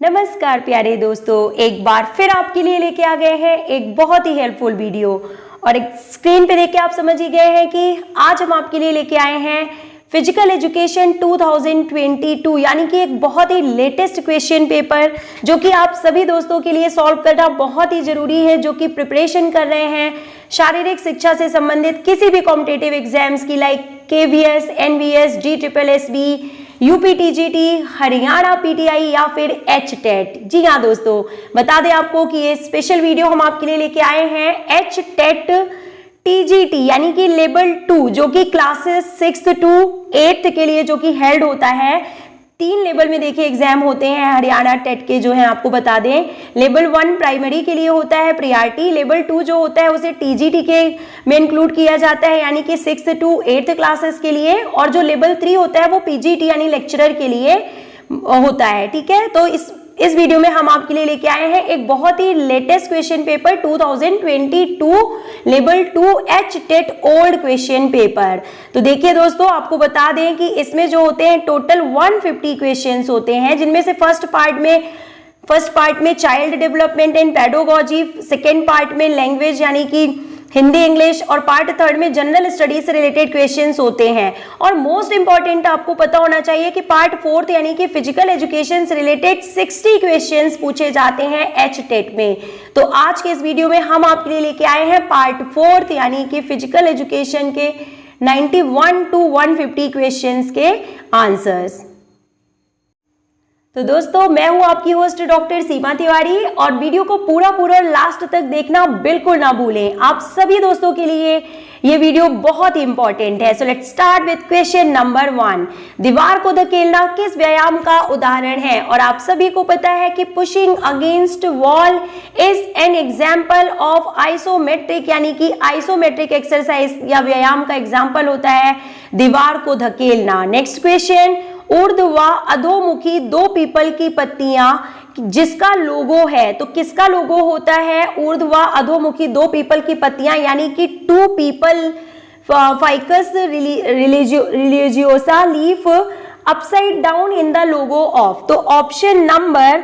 नमस्कार प्यारे दोस्तों, एक बार फिर आपके लिए लेके आ गए हैं एक बहुत ही हेल्पफुल वीडियो। और एक स्क्रीन पे देख के आप समझ ही गए हैं कि आज हम आपके लिए लेके आए हैं फिजिकल एजुकेशन 2022, यानी कि एक बहुत ही लेटेस्ट क्वेश्चन पेपर जो कि आप सभी दोस्तों के लिए सॉल्व करना बहुत ही जरूरी है, जो कि प्रिपरेशन कर रहे हैं शारीरिक शिक्षा से संबंधित किसी भी कॉम्पिटिटिव एग्जाम्स की, like KVS, NVS, GSSB, UPTGT, Haryana PTI या फिर HTET। जी हाँ दोस्तों, बता दें आपको कि ये स्पेशल वीडियो हम आपके लिए लेके आए हैं HTET TGT यानी कि लेवल 2, जो कि क्लासेस 6th to 8th के लिए जो कि हेल्ड होता है। 3 लेवल में देखिए एग्जाम होते हैं हरियाणा टेट के, जो है आपको बता दें। लेवल 1 प्राइमरी के लिए होता है प्रायोरिटी, लेवल 2 जो होता है उसे TGT के में इंक्लूड किया जाता है, यानी कि 6th to 8th क्लासेस के लिए। और जो लेवल 3 होता है वो PGT यानी लेक्चरर के लिए होता है। ठीक है, तो इस वीडियो में हम आपके लिए लेके आए हैं एक बहुत ही latest question paper 2022 level 2 HTET old question paper. तो देखिए दोस्तों, आपको बता दें कि इसमें जो होते हैं टोटल 150 क्वेश्चंस होते हैं, जिनमें से फर्स्ट पार्ट में child development and pedagogy, second part में लैंग्वेज यानी कि हिंदी इंग्लिश, और पार्ट 3 में जनरल स्टडीज से रिलेटेड क्वेश्चंस होते हैं। और मोस्ट इंपॉर्टेंट आपको पता होना चाहिए कि पार्ट 4 यानी कि फिजिकल एजुकेशन से रिलेटेड 60 क्वेश्चंस पूछे जाते हैं HTET में। तो आज के इस वीडियो में हम आपके लिए लेके आए हैं पार्ट 4 यानी कि फिजिकल एजुकेशन के 91 to 150 क्वेश्चंस के आंसर्स। तो दोस्तों, मैं हूं आपकी होस्ट डॉक्टर सीमा तिवारी, और वीडियो को पूरा लास्ट तक देखना बिल्कुल ना भूलें। आप सभी दोस्तों के लिए ये वीडियो बहुत ही इंपॉर्टेंट है। So let's start with question number 1। दीवार को धकेलना किस व्यायाम का उदाहरण है? और आप सभी को पता है कि pushing against wall is an example of isometric, यानी कि आइसोमेट्रिक एक्सरसाइज या व्यायाम का एग्जाम्पल होता है दीवार को धकेलना। नेक्स्ट क्वेश्चन, ऊर्ध्व व अधोमुखी 2 पीपल की पत्तियां जिसका लोगो है, तो किसका लोगो होता है? ऊर्ध्व व अधोमुखी 2 पीपल की पत्तियां, यानी कि 2 peepal ficus religiosa leaf upside down in the logo of. तो option number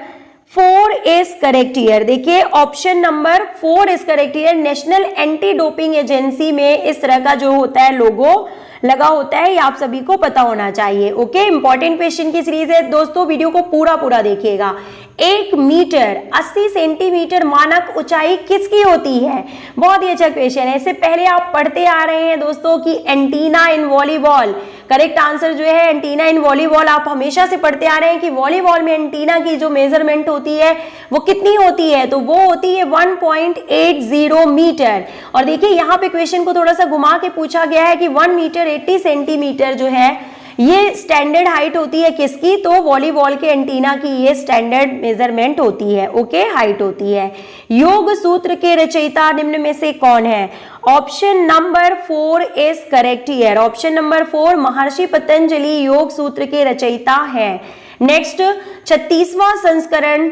4 is correct here. देखिए option number 4 is correct here. National anti doping agency में इस तरह का जो होता है लोगो लगा होता है, ये आप सभी को पता होना चाहिए। ओके, इंपॉर्टेंट क्वेश्चन की सीरीज है दोस्तों, वीडियो को पूरा देखिएगा। 1 मीटर 80 सेंटीमीटर मानक ऊंचाई किसकी होती है? बहुत ही अच्छा क्वेश्चन है। इससे पहले आप पढ़ते आ रहे हैं दोस्तों कि एंटीना इन वॉलीबॉल, करेक्ट आंसर जो है एंटीना इन वॉलीबॉल। आप हमेशा से पढ़ते आ रहे हैं कि वॉलीबॉल में एंटीना की जो मेजरमेंट होती है वो कितनी होती है? तो वो होती है 1.80 मीटर। और देखिए यहाँ पे क्वेश्चन को थोड़ा सा घुमा के पूछा गया है कि 1 मीटर 80 सेंटीमीटर जो है ये स्टैंडर्ड हाइट होती है किसकी? तो वॉलीबॉल के एंटीना की ये स्टैंडर्ड मेजरमेंट होती है। ओके, हाइट होती है। योग सूत्र के रचयिता निम्न में से कौन है? Option number 4 is correct here. Option number 4 महर्षि पतंजलि योग सूत्र के रचयिता है। नेक्स्ट, 36वां संस्करण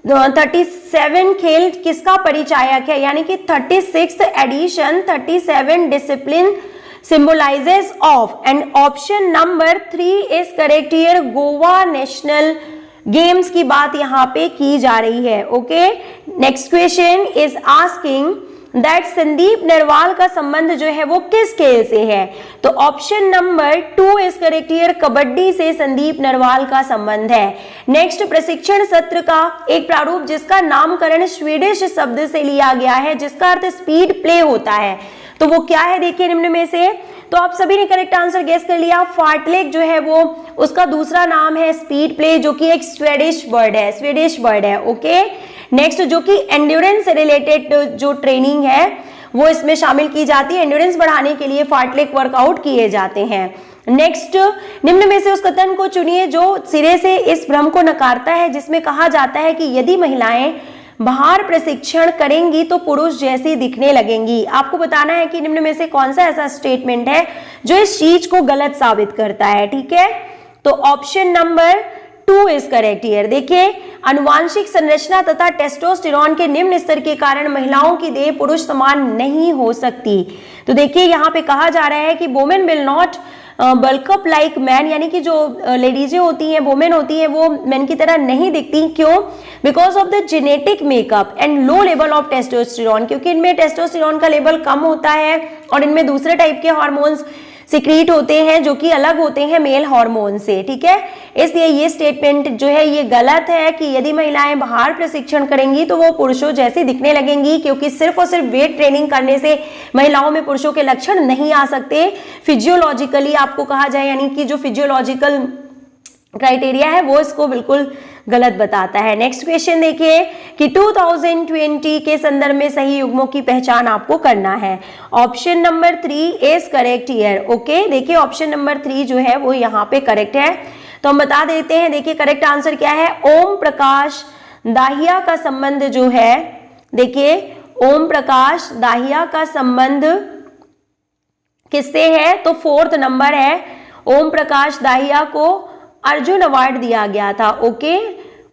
37 खेल किसका परिचायक है? यानी कि 36th edition 37 discipline symbolizes of, and option number 3 is correct here। Goa national games की बात यहाँ पे की जा रही है। Okay, next question is asking that Sandeep Narwal का संबंध जो है वो किस खेल से है? तो option number 2 is correct here. Kabaddi से संदीप नरवाल का संबंध है। नेक्स्ट, प्रशिक्षण सत्र का एक प्रारूप जिसका नामकरण स्वीडिश शब्द से लिया गया है, जिसका अर्थ स्पीड प्ले होता है, तो वो क्या है? देखिए निम्न में से, तो आप सभी ने करेक्ट आंसर गेस कर लिया। फार्टलेक जो है वो उसका दूसरा नाम है स्पीड प्ले, जो कि एक स्वीडिश वर्ड है। ओके, नेक्स्ट, जो कि एंड्योरेंस से रिलेटेड जो ट्रेनिंग है वो इसमें शामिल की जाती है। एंड्योरेंस बढ़ाने के लिए फार्टलेक वर्कआउट किए जाते हैं। नेक्स्ट, निम्न में से उस कथन को चुनिए जो सिरे से इस भ्रम को नकारता है, जिसमें कहा जाता है कि यदि महिलाएं बाहर प्रशिक्षण करेंगी तो पुरुष जैसी दिखने लगेंगी। आपको बताना है कि निम्न में से कौन सा ऐसा स्टेटमेंट है जो इस चीज को गलत साबित करता है। ठीक है, तो option number 2 is correct here. देखिए, आनुवांशिक संरचना तथा टेस्टोस्टेरोन के निम्न स्तर के कारण महिलाओं की देह पुरुष समान नहीं हो सकती। तो देखिए यहाँ पे कहा जा रहा है कि women will not bulk up like man, यानी कि जो लेडीजें होती हैं, वुमेन होती हैं, वो मैन की तरह नहीं दिखती। क्यों? Because of the genetic makeup and low level of testosterone, क्योंकि इनमें टेस्टोस्टेरोन का लेवल कम होता है और इनमें दूसरे टाइप के हार्मोन्स सिक्रीट होते हैं जो कि अलग होते हैं मेल हार्मोन से। ठीक है, इसलिए ये स्टेटमेंट जो है ये गलत है कि यदि महिलाएं बाहर प्रशिक्षण करेंगी तो वो पुरुषों जैसी दिखने लगेंगी, क्योंकि सिर्फ और सिर्फ वेट ट्रेनिंग करने से महिलाओं में पुरुषों के लक्षण नहीं आ सकते। फिजियोलॉजिकली आपको कहा जाए, यानी कि जो फिजियोलॉजिकल क्राइटेरिया है वो इसको बिल्कुल गलत बताता है। नेक्स्ट क्वेश्चन देखिए कि 2020 के संदर्भ में सही युग्मों की पहचान आपको करना है। Option number 3 is correct here. Okay, देखिए ऑप्शन नंबर 3 जो है वो यहाँ पे करेक्ट है, तो हम बता देते हैं। देखिए करेक्ट आंसर क्या है? ओम प्रकाश दाहिया का संबंध जो है, देखिए ओम प्रकाश दाहिया का संबंध किससे है? तो 4th नंबर है। ओम प्रकाश दाहिया को अर्जुन अवार्ड दिया गया था। ओके,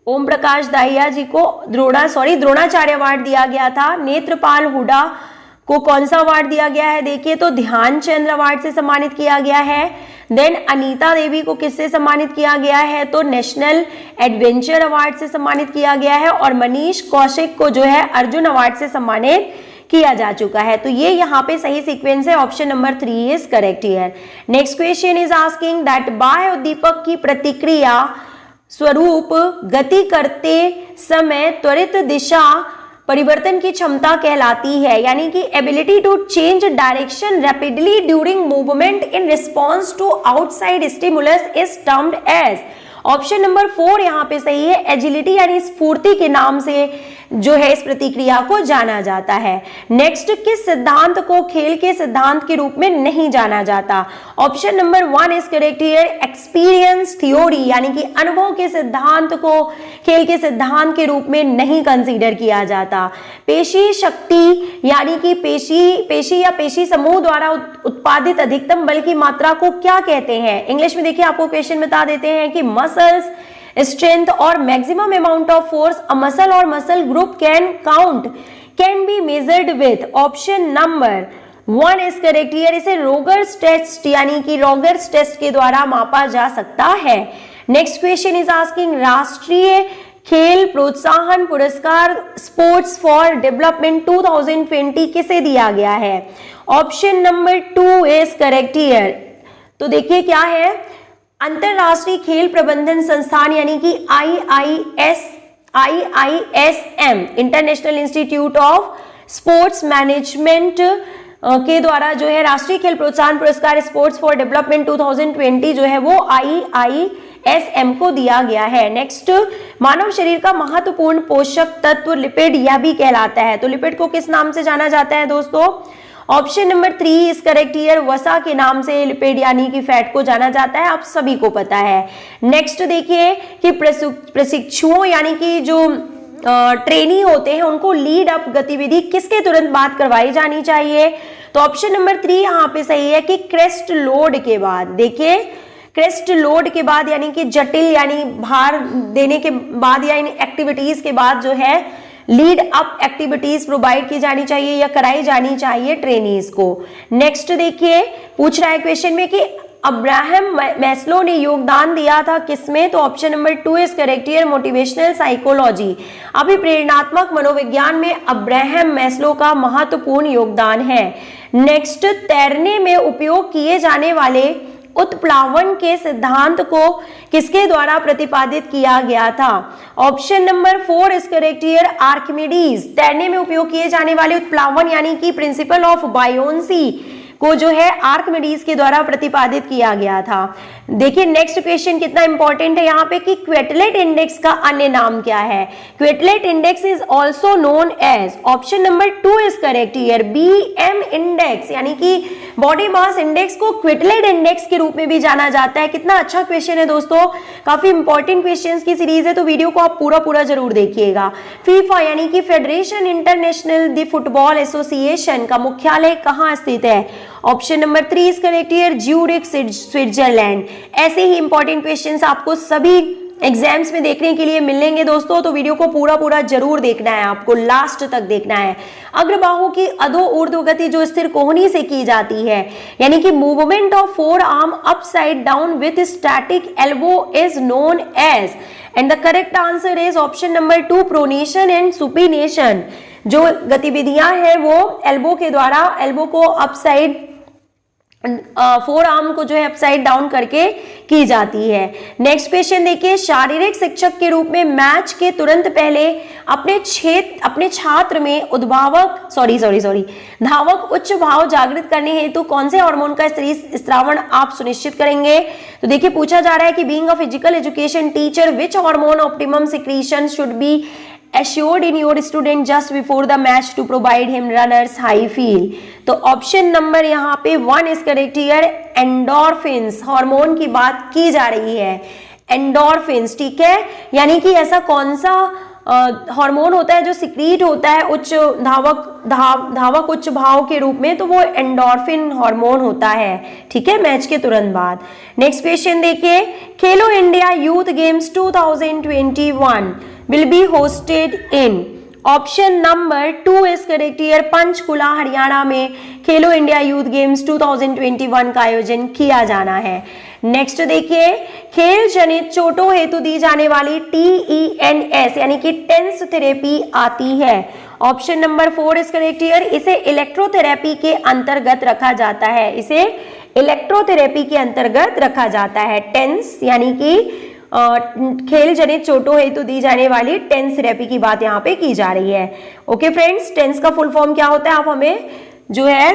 ओम प्रकाश दाहिया जी को द्रोणाचार्य अवार्ड दिया गया था। नेत्रपाल हुडा को कौन सा अवार्ड दिया गया है? देखिए तो ध्यानचंद्र अवार्ड से सम्मानित किया गया है। देन अनीता देवी को किससे सम्मानित किया गया है? तो नेशनल एडवेंचर अवार्ड से सम्मानित किया गया है। और मनीष कौशिक को जो है अर्जुन अवार्ड से सम्मानित किया जा चुका है। तो ये यहाँ पे सही सीक्वेंस है। Option number 3 is correct here. Next question is asking that बाह्य उद्दीपक की प्रतिक्रिया स्वरूप गति करते समय त्वरित दिशा परिवर्तन की क्षमता कहलाती है, यानी कि ability to change direction rapidly during movement in response to outside stimulus is termed as. Option number 4 यहाँ पे सही है। एजिलिटी यानी स्फूर्ति के नाम से जो है इस प्रतिक्रिया को जाना जाता है। नेक्स्ट, किस सिद्धांत को खेल के सिद्धांत के रूप में नहीं जाना जाता? Option number 1 is correct here. Experience theory, यानी कि अनुभव के सिद्धांत को खेल के सिद्धांत के रूप में नहीं कंसीडर किया जाता। पेशी शक्ति, यानी कि पेशी या पेशी समूह द्वारा उत्पादित अधिकतम बल की मात्रा को क्या कहते हैं? इंग्लिश में देखिए आपको क्वेश्चन बता देते हैं कि muscles strength or maximum amount of force a muscle or muscle group can be measured with। Option number 1 is correct here। इसे रोगर्स टेस्ट यानी कि रोगर्स टेस्ट के द्वारा मापा जा सकता है। नेक्स्ट क्वेश्चन इज आस्किंग राष्ट्रीय खेल प्रोत्साहन पुरस्कार स्पोर्ट्स फॉर डेवलपमेंट 2020 किसे दिया गया है? Option number 2 is correct here. तो देखिए क्या है, अंतरराष्ट्रीय खेल प्रबंधन संस्थान यानी कि IISM international institute of sports management के द्वारा जो है राष्ट्रीय खेल प्रोत्साहन पुरस्कार स्पोर्ट्स फॉर डेवलपमेंट 2020 जो है वो IISM को दिया गया है। नेक्स्ट, मानव शरीर का महत्वपूर्ण पोषक तत्व लिपिड यह भी कहलाता है। तो लिपिड को किस नाम से जाना जाता है दोस्तों? Option number 3 is correct here. वसा के नाम से लिपिड यानी कि फैट को जाना जाता है, आप सभी को पता है। नेक्स्ट देखिए कि प्रशिक्षुओं यानी कि जो ट्रेनी होते हैं उनको लीड अप गतिविधि किसके तुरंत बाद करवाई जानी चाहिए? तो ऑप्शन नंबर 3 यहाँ पे सही है कि क्रेस्ट लोड के बाद। देखिए क्रेस्ट लोड के बाद यानी कि जटिल यानी भार देने के बाद या इन एक्टिविटीज के बाद जो है लीड अप एक्टिविटीज प्रोवाइड की जानी चाहिए या कराई जानी चाहिए ट्रेनीज को। नेक्स्ट देखिए पूछ रहा है क्वेश्चन में कि अब्राहम मैस्लो ने योगदान दिया था किसमें? तो option number 2 is correct here. Motivational psychology अभिप्रेरणात्मक मनोविज्ञान में अब्राहम मैस्लो का महत्वपूर्ण योगदान है। नेक्स्ट, तैरने में उपयोग किए जाने वाले उत्प्लावन के सिद्धांत को किसके द्वारा प्रतिपादित किया गया था? Option number 4 is correct here. Archimedes तैरने में उपयोग किए जाने वाले उत्प्लावन यानी कि प्रिंसिपल ऑफ बायोन्सी को जो है आर्किमिडीज के द्वारा प्रतिपादित किया गया था। देखिए नेक्स्ट क्वेश्चन कितना इंपॉर्टेंट है यहाँ पे कि क्वेटलेट इंडेक्स का अन्य नाम क्या है? Quetelet index is also known as. Option number 2 is correct here. BM index यानी कि बॉडी मास इंडेक्स को क्वेटलेट इंडेक्स के रूप में भी जाना जाता है। कितना अच्छा क्वेश्चन है दोस्तों, काफी इंपॉर्टेंट क्वेश्चंस की सीरीज है, तो वीडियो को आप पूरा जरूर देखिएगा। फीफा यानी कि federation international the football association का मुख्यालय कहाँ स्थित है? Option number 3 is correct here. Zurich Switzerland. ऐसे ही इंपॉर्टेंट क्वेश्चंस आपको सभी एग्जाम्स में देखने के लिए मिलेंगे दोस्तों, तो वीडियो को पूरा जरूर देखना है, आपको लास्ट तक देखना है। अग्रबाहु की अधो ऊर्ध्व गति जो स्थिर कोहनी से की जाती है, यानी कि movement of fore arm upside down with static elbow is known as, and the correct answer is option number 2 pronation and supination. जो गतिविधियां हैं वो एल्बो के द्वारा, एल्बो को अपसाइड फोर आर्म को जो है अपसाइड डाउन करके की जाती है। नेक्स्ट क्वेश्चन देखिए, शारीरिक शिक्षक के रूप में मैच के तुरंत पहले अपने छात्र में धावक उच्च भाव जागृत करने हेतु कौन से हार्मोन का स्रावण आप सुनिश्चित करेंगे? तो देखिए पूछा जा रहा है कि being a physical education teacher which hormone optimum secretion should be assured in your student just before the match to provide him runners high feel। तो ऑप्शन नंबर यहाँ पे 1 is correct here, endorphins hormone की बात की जा रही है, endorphins, ठीक है। यानी कि ऐसा कौन सा हार्मोन होता है जो सिक्रीट होता है उच्च धावक उच्च भाव के रूप में, तो वो एंडोर्फिन हार्मोन होता है, ठीक है, मैच के तुरंत बाद। नेक्स्ट क्वेश्चन देखिए, खेलो India youth games 2021 will be hosted in, option number 2 is correct here, Panchkula Haryana में खेलो इंडिया यूथ गेम्स 2021 का आयोजन किया जाना है। नेक्स्ट देखिए, खेल जनित चोटों हेतु दी जाने वाली TENS यानी कि टेंस थेरेपी आती है, option number 4 is correct here. इसे इलेक्ट्रोथेरेपी के अंतर्गत रखा जाता है, इसे इलेक्ट्रोथेरेपी के अंतर्गत रखा जाता है। टेंस यानी कि खेल जनित चोटों हेतु दी जाने वाली टेंस थेरेपी की बात यहाँ पे की जा रही है। ओके फ्रेंड्स, टेंस का फुल फॉर्म क्या होता है आप हमें जो है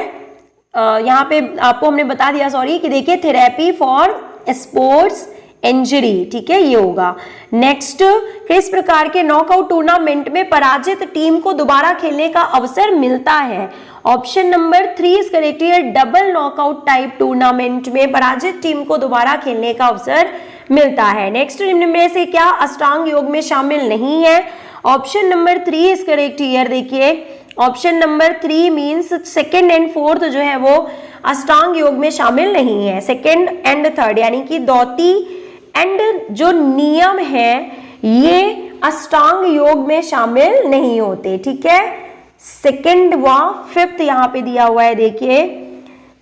यहाँ पे आपको हमने बता दिया, सॉरी, कि देखिए थेरेपी फॉर स्पोर्ट्स इंजरी, ठीक है, ये होगा। नेक्स्ट, किस प्रकार के नॉकआउट टूर्नामेंट में पराजित टीम को दोबारा खेलने का अवसर मिलता है? Option number 3 is correct here, double knockout type tournament में पराजित टीम को दोबारा खेलने का अवसर मिलता है। नेक्स्ट, निम्न में से क्या अष्टांग योग में शामिल नहीं है? Option number 3 is correct here. देखिए option number 3 means second and fourth जो है वो अष्टांग योग में शामिल नहीं है, सेकंड एंड थर्ड, यानी कि धौती एंड जो नियम है ये अष्टांग योग में शामिल नहीं होते, ठीक है। सेकंड व फिफ्थ यहाँ पे दिया हुआ है, देखिए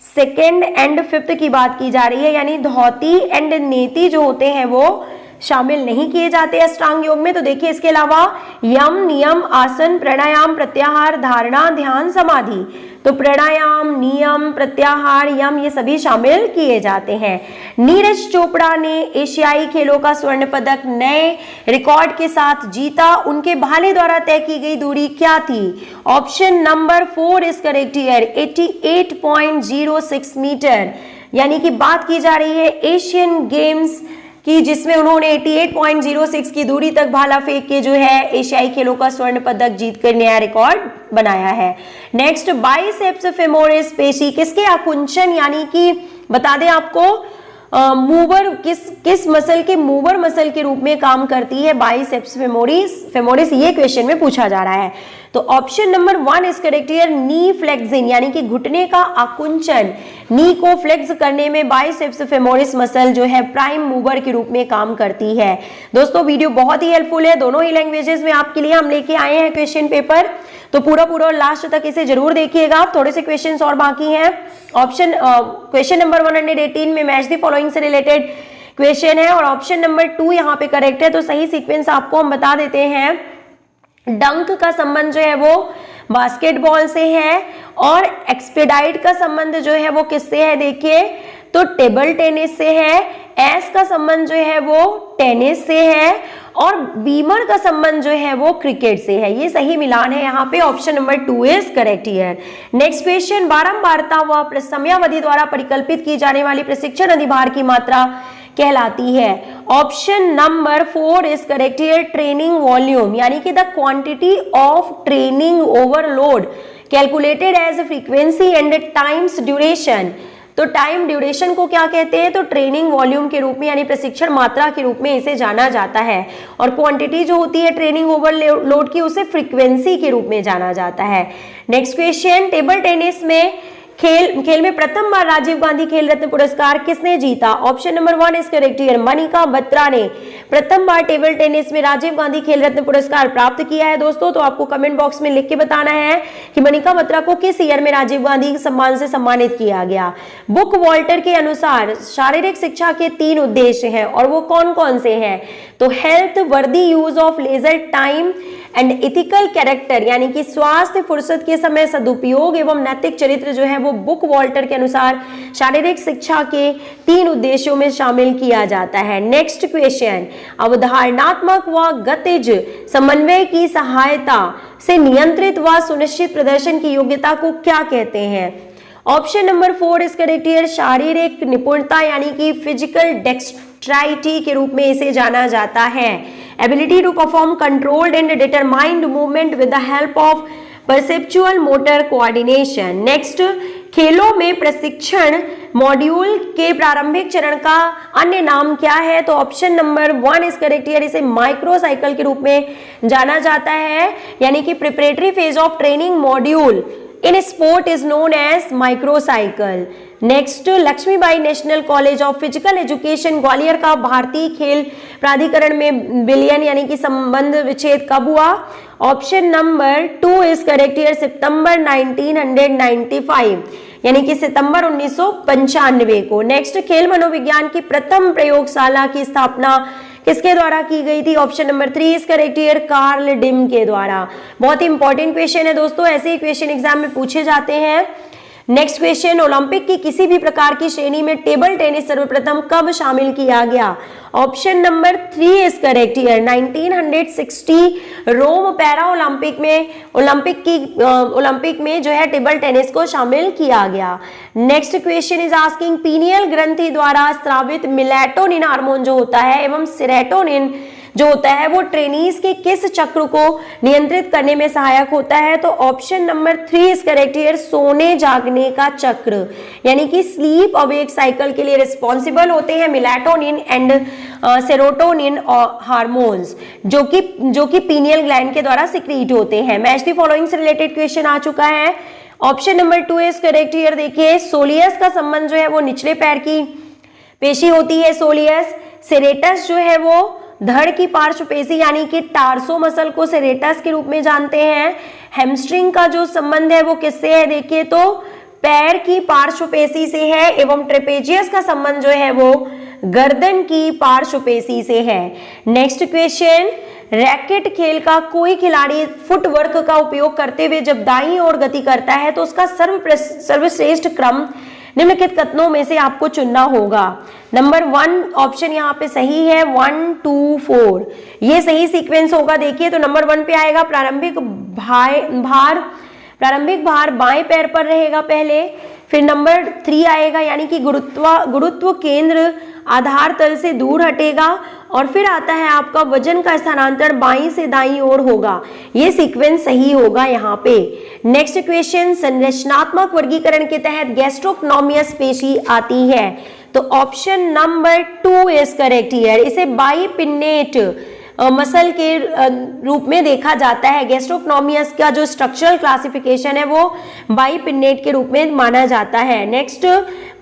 सेकंड एंड फिफ्थ की बात की जा रही है, यानी धौती एंड नेति जो होते हैं वो शामिल नहीं किए जाते अष्टांग योग में। तो देखिए इसके अलावा यम, नियम, आसन, प्राणायाम, प्रत्याहार, धारणा, ध्यान, समाधि, तो प्राणायाम, नियम, प्रत्याहार, यम ये सभी शामिल किए जाते हैं। नीरज चोपड़ा ने एशियाई खेलों का स्वर्ण पदक नए रिकॉर्ड के साथ जीता, उनके भाले द्वारा तय की गई दूरी क्या थी? Option number 4 is correct here, 88.06 metre, यानी कि बात की जा रही है एशियन गेम्स कि जिसमें उन्होंने 88.06 की दूरी तक भाला फेंक के जो है एशियाई खेलों का स्वर्ण पदक जीतकर नया रिकॉर्ड बनाया है। नेक्स्ट, बाइसेप्स फेमोरिस पेशी किसके आकुंचन यानी कि बता दें आपको मूवर किस मसल के मूवर मसल के रूप में काम करती है बाइसेप्स फेमोरिस, ये क्वेश्चन में पूछा जा रहा है। तो option number 1 is correct here, knee flexing, यानी कि घुटने का आकुंचन, नी को फ्लेक्स करने में बाइसेप्स फेमोरिस मसल जो है प्राइम मूवर के रूप में काम करती है। दोस्तों वीडियो बहुत ही हेल्पफुल है, दोनों ही लैंग्वेजेस में आपके लिए हम लेके आए हैं क्वेश्चन पेपर, तो पूरा लास्ट तक इसे जरूर देखिएगा। थोड़े से क्वेश्चन और बाकी हैं। क्वेश्चन नंबर 118 में मैच द फॉलोइंग से रिलेटेड क्वेश्चन है और ऑप्शन नंबर 2 यहाँ पे करेक्ट है। तो सही सीक्वेंस आपको हम बता देते हैं। डंक का संबंध जो है वो बास्केटबॉल से है और एक्सपेडाइट का संबंध जो है वो किससे है? देखिए तो टेबल टेनिस से है। एस का संबंध जो है वो टेनिस से है और बीमर का संबंध जो है वो क्रिकेट से है। ये सही मिलान है यहाँ पे, option number 2 is correct here. Next question, बारंबारता व समयावधि द्वारा परिकल्पित की जाने वाली प्रशिक्षण अधिभार की मात्रा कहलाती है। Option number 4 is correct here, training volume, यानी कि the quantity of training overload calculated as frequency and times duration. तो टाइम ड्यूरेशन को क्या कहते हैं? तो ट्रेनिंग वॉल्यूम के रूप में, यानी प्रशिक्षण मात्रा के रूप में इसे जाना जाता है। और क्वांटिटी जो होती है ट्रेनिंग ओवरलोड की, उसे फ्रीक्वेंसी के रूप में जाना जाता है। नेक्स्ट क्वेश्चन, टेबल टेनिस में खेल में प्रथम बार राजीव गांधी खेल रत्न पुरस्कार किसने जीता? Option number 1 is correct here, Manika Batra ने प्रथम बार टेबल टेनिस में राजीव गांधी खेल रत्न पुरस्कार प्राप्त किया है दोस्तों। तो आपको कमेंट बॉक्स में लिख के बताना है कि मनिका बत्रा को किस ईयर में राजीव गांधी सम्मान से सम्मानित किया गया। बुक वॉल्टर के अनुसार शारीरिक शिक्षा के 3 उद्देश्य हैं और वो कौन कौन से हैं? तो हेल्थ, वर्दी use of leisure time and ethical character, यानी कि स्वास्थ्य, फुर्सत के समय सदुपयोग एवं नैतिक चरित्र जो है वो बुक वॉल्टर के अनुसार शारीरिक शिक्षा के 3 उद्देश्यों में शामिल किया जाता है। नेक्स्ट क्वेश्चन, अवधारणात्मक व गतिज समन्वय की सहायता से नियंत्रित व सुनिश्चित प्रदर्शन की योग्यता को क्या कहते हैं? Option number 4 is correct here, शारीरिक निपुणता यानी कि फिजिकल डेक्स्ट्राइटी के रूप में इसे जाना जाता है। Ability to perform controlled and determined movement with the help of perceptual motor coordination. Next, खेलों में प्रशिक्षण मॉड्यूल के प्रारंभिक चरण का अन्य नाम क्या है? तो option number 1 is correct here, इसे माइक्रो साइकिल के रूप में जाना जाता है, यानी कि preparatory phase of training module in sport is known as microcycle. Next, Lakshmibai national college of physical education Gwalior का भारतीय खेल प्राधिकरण में विलयन यानी कि संबंध विच्छेद कब हुआ? Option number 2 is correct here, सितंबर 1995 यानी कि सितंबर 1995 को। नेक्स्ट, खेल मनोविज्ञान की प्रथम प्रयोगशाला की स्थापना किसके द्वारा की गई थी? Option number 3 is correct here, Carl Diem के द्वारा। बहुत ही इंपॉर्टेंट क्वेश्चन है दोस्तों, ऐसे ही क्वेश्चन एग्जाम में पूछे जाते हैं। नेक्स्ट क्वेश्चन, ओलंपिक की किसी भी प्रकार की श्रेणी में टेबल टेनिस सर्वप्रथम कब शामिल किया गया? Option number 3 is correct here, 1960 Rome para Olympic में जो है टेबल टेनिस को शामिल किया गया। नेक्स्ट क्वेश्चन इज आस्किंग, पीनियल ग्रंथि द्वारा स्रावित मेलाटोनिन हार्मोन जो होता है एवं सेरोटोनिन जो होता है वो ट्रेनीज के किस चक्र को नियंत्रित करने में सहायक होता है? तो option number 3 is correct here, सोने जागने का चक्र, यानी कि स्लीप अवेक साइकिल के लिए रिस्पॉन्सिबल होते हैं मेलाटोनिन एंड सेरोटोनिन हार्मोन्स जो कि पीनियल ग्लैंड के द्वारा सिक्रीट होते हैं। मैच द फॉलोइंग से रिलेटेड क्वेश्चन आ चुका है। Option number 2 is correct here, देखिए सोलियस का संबंध जो है वो निचले पैर की पेशी होती है सोलियस। सेरेटस जो है वो धड़ की पार्श्वपेशी यानी कि टार्सो मसल को सेरेटस के रूप में जानते हैं। हैमस्ट्रिंग का जो संबंध है वो किससे है? देखिए तो पैर की पार्श्वपेशी से है एवं ट्रेपेजियस का संबंध जो है वो गर्दन की पार्श्वपेशी से है। नेक्स्ट क्वेश्चन, रैकेट खेल का कोई खिलाड़ी फुटवर्क का उपयोग करते हुए जब दाईं ओर गति करता है तो उसका सर्वश्रेष्ठ क्रम निम्नलिखित कथनों में से आपको चुनना होगा। नंबर 1 ऑप्शन यहाँ पे सही है, 1 2 4 ये सही सीक्वेंस होगा। देखिए तो नंबर 1 पे आएगा प्रारंभिक भार बाएं पैर पर रहेगा पहले, फिर नंबर 3 आएगा यानी कि गुरुत्व केंद्र आधार तल से दूर हटेगा और फिर आता है आपका वजन का स्थानांतरण बाईं से दाईं ओर होगा। ये सीक्वेंस सही होगा यहाँ पे। नेक्स्ट क्वेश्चन, संरचनात्मक वर्गीकरण के तहत गैस्ट्रोक्नोमियस पेशी आती है तो option number 2 is correct here, इसे बाइपिन्नेट मसल के रूप में देखा जाता है। गैस्ट्रोक्नोमियस का जो स्ट्रक्चरल क्लासिफिकेशन है वो बाइपिन्नेट के रूप में माना जाता है। नेक्स्ट,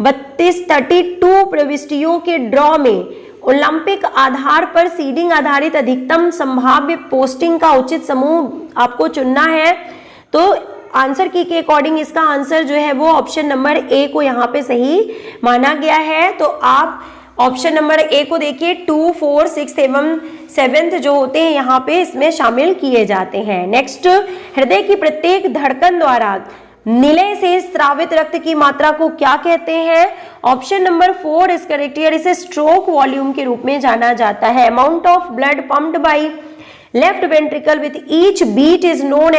32 प्रविष्टियों के ड्रॉ में ओलंपिक आधार पर सीडिंग आधारित अधिकतम संभाव्य पोस्टिंग का उचित समूह आपको चुनना है। तो आंसर की के अकॉर्डिंग इसका आंसर जो है वो ऑप्शन नंबर ए को यहाँ पे सही माना गया है। तो आप ऑप्शन नंबर ए को देखिए, 2 4 6 एवं 7 जो होते हैं यहाँ पे इसमें शामिल किए जाते हैं। नेक्स्ट, हृदय की प्रत्येक धड़कन द्वारा निलय से स्रावित रक्त की मात्रा को क्या कहते हैं? Option number 4 is correct here, इसे स्ट्रोक वॉल्यूम के रूप में जाना जाता है। Amount of blood pumped by left ventricle with each beat is known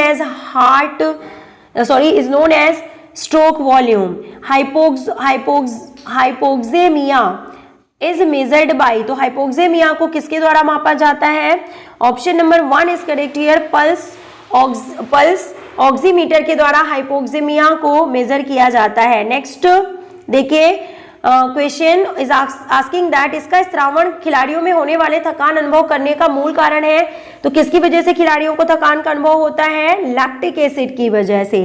as stroke volume. Hypoxemia is measured by, तो हाइपोक्सेमिया को किसके द्वारा मापा जाता है? Option number 1 is correct here, pulse oximeter के द्वारा हाइपोक्सेमिया को मेजर किया जाता है। नेक्स्ट देखिए, क्वेश्चन इज आस्किंग दैट इसका श्रावण खिलाड़ियों में होने वाले थकान अनुभव करने का मूल कारण है। तो किसकी वजह से खिलाड़ियों को थकान का अनुभव होता है? लैक्टिक एसिड की वजह से।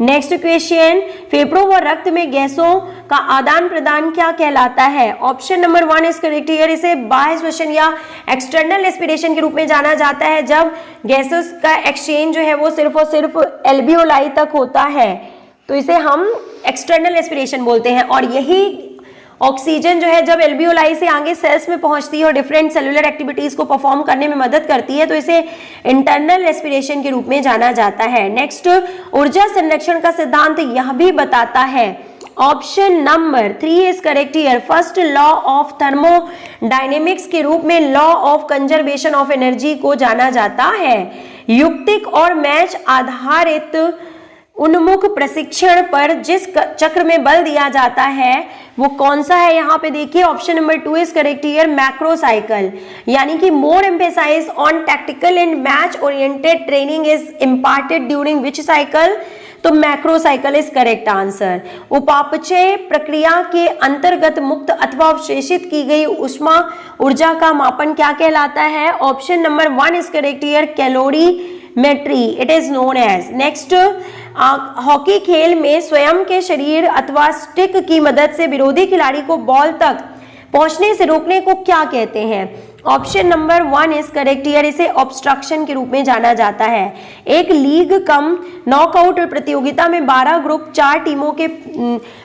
नेक्स्ट क्वेश्चन, फेफड़ों व रक्त में गैसों का आदान प्रदान क्या कहलाता है? Option number 1 is correct here. इसे बाह्य श्वसन या एक्सटर्नल एस्पिरेशन के रूप में जाना जाता है, जब गैसेस का एक्सचेंज जो है वो सिर्फ और सिर्फ एल्वियोलाई तक होता है, तो इसे हम एक्सटर्नल एस्पिरेशन बोलते हैं। और यही ऑक्सीजन जो है जब एल्वियोलाई से आगे सेल्स में पहुंचती है और डिफरेंट सेलुलर एक्टिविटीज को परफॉर्म करने में मदद करती है, तो इसे इंटरनल रेस्पिरेशन के रूप में जाना जाता है। नेक्स्ट, ऊर्जा संरक्षण का सिद्धांत यह भी बताता है। Option number 3 is correct here. First law of thermodynamics के रूप में law of conservation of energy को जाना जाता है। युक्तिक और मैच आधारित उन्मुख प्रशिक्षण पर जिस चक्र में बल दिया जाता है वो कौन सा है? यहाँ पे देखिए option number 2 is correct here, macro cycle. यानी कि more emphasize on tactical and match oriented training is imparted during which cycle? तो macro cycle is correct answer. उपापचय प्रक्रिया के अंतर्गत मुक्त अथवा अवशेषित की गई ऊष्मा ऊर्जा का मापन क्या कहलाता है? Option number 1 is correct here, calorimetry it is known as. Next, hockey खेल में स्वयं के शरीर अथवा स्टिक की मदद से विरोधी खिलाड़ी को बॉल तक पहुंचने से रोकने को क्या कहते हैं? Option number 1 is correct here. इसे ऑब्स्ट्रक्शन के रूप में जाना जाता है। एक लीग कम नॉकआउट प्रतियोगिता में 12 ग्रुप 4 टीमों के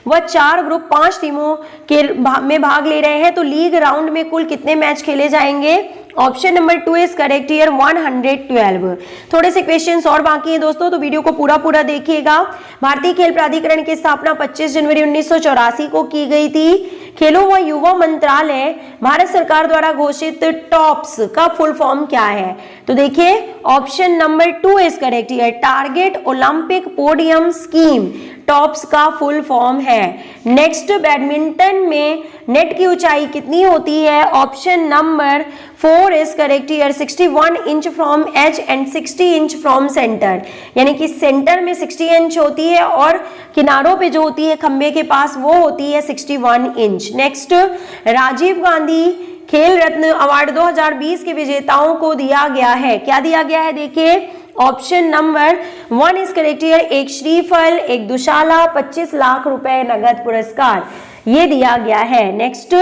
व 4 ग्रुप 5 टीमों के में भाग ले रहे हैं, तो लीग राउंड में कुल कितने मैच खेले जाएंगे? Option number 2 is correct here, 112। थोड़े से क्वेश्चंस और बाकी हैं दोस्तों, तो वीडियो को पूरा देखिएगा। भारतीय खेल प्राधिकरण की स्थापना 25 जनवरी 1984 को की गई थी। खेलों व युवा मंत्रालय भारत सरकार द्वारा घोषित टॉप्स का फुल फॉर्म क्या है? तो देखिए option number 2 is correct here, target Olympic podium scheme TOPS का फुल फॉर्म है। नेक्स्ट, बैडमिंटन में नेट की ऊंचाई कितनी होती है? Option number 4 is correct here, 61 inch from edge and 60 inch from centre. यानी कि सेंटर में 60 इंच होती है और किनारों पे जो होती है खंबे के पास वो होती है 61 इंच। नेक्स्ट, राजीव गांधी खेल रत्न अवार्ड 2020 के विजेताओं को दिया गया है। क्या दिया गया है? देखिए option number 1 is correct here, एक श्रीफल, एक दुशाला, 25 लाख रुपए नगद पुरस्कार ये दिया गया है। नेक्स्ट,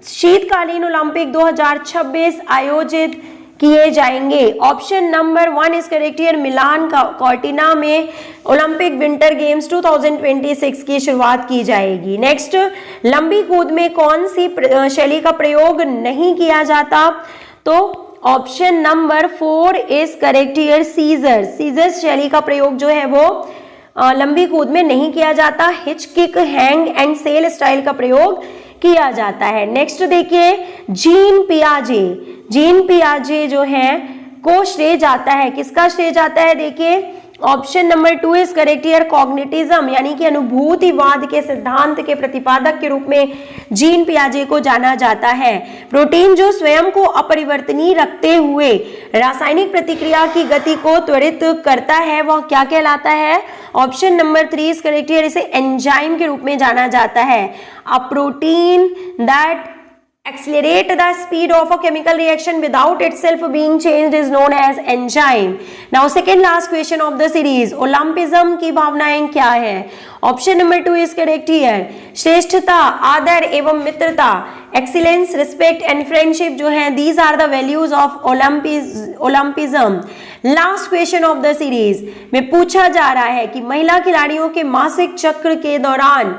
शीतकालीन ओलंपिक 2026 आयोजित किए जाएंगे। Option number 1 is correct here, Milan Cortina में ओलंपिक विंटर गेम्स 2026 की शुरुआत की जाएगी। नेक्स्ट, लंबी कूद में कौन सी शैली का प्रयोग नहीं किया जाता? तो option number 4 is correct here, scissor. Scissor शैली का प्रयोग जो है वो लंबी कूद में नहीं किया जाता। Hitch kick, hang and sail style का प्रयोग किया जाता है। नेक्स्ट देखिए, जीन पियाजे जो है को श्रेय जाता है, किसका श्रेय जाता है? देखिए option number 2 is correct here, cognitivism यानी कि अनुभूतिवाद के सिद्धांत के प्रतिपादक के रूप में जीन पियाजे को जाना जाता है। प्रोटीन जो स्वयं को अपरिवर्तनीय रखते हुए रासायनिक प्रतिक्रिया की गति को त्वरित करता है वह क्या कहलाता है? Option number 3 is correct here, इसे एंजाइम के रूप में जाना जाता है। A protein that accelerate the speed of a chemical reaction without itself being changed is known as enzyme. Now second last question of the series, Olympism की भावनाएं क्या है? Option number 2 is correct here, श्रेष्ठता, आदर एवं मित्रता, excellence, respect and friendship जो है these are the values of Olympism. Last question of the series में पूछा जा रहा है कि महिला खिलाड़ियों के मासिक चक्र के दौरान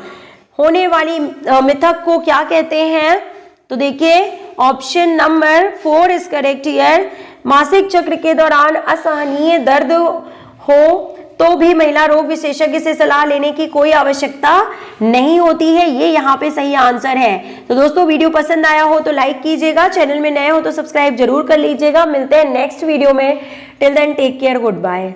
होने वाली मिथक को क्या कहते हैं? तो देखिए option number 4 is correct here, मासिक चक्र के दौरान असहनीय दर्द हो तो भी महिला रोग विशेषज्ञ से सलाह लेने की कोई आवश्यकता नहीं होती है। ये यहाँ पे सही आंसर है। तो दोस्तों वीडियो पसंद आया हो तो लाइक कीजिएगा, चैनल में नए हो तो सब्सक्राइब जरूर कर लीजिएगा। मिलते हैं नेक्स्ट वीडियो में। Till then take care, good bye.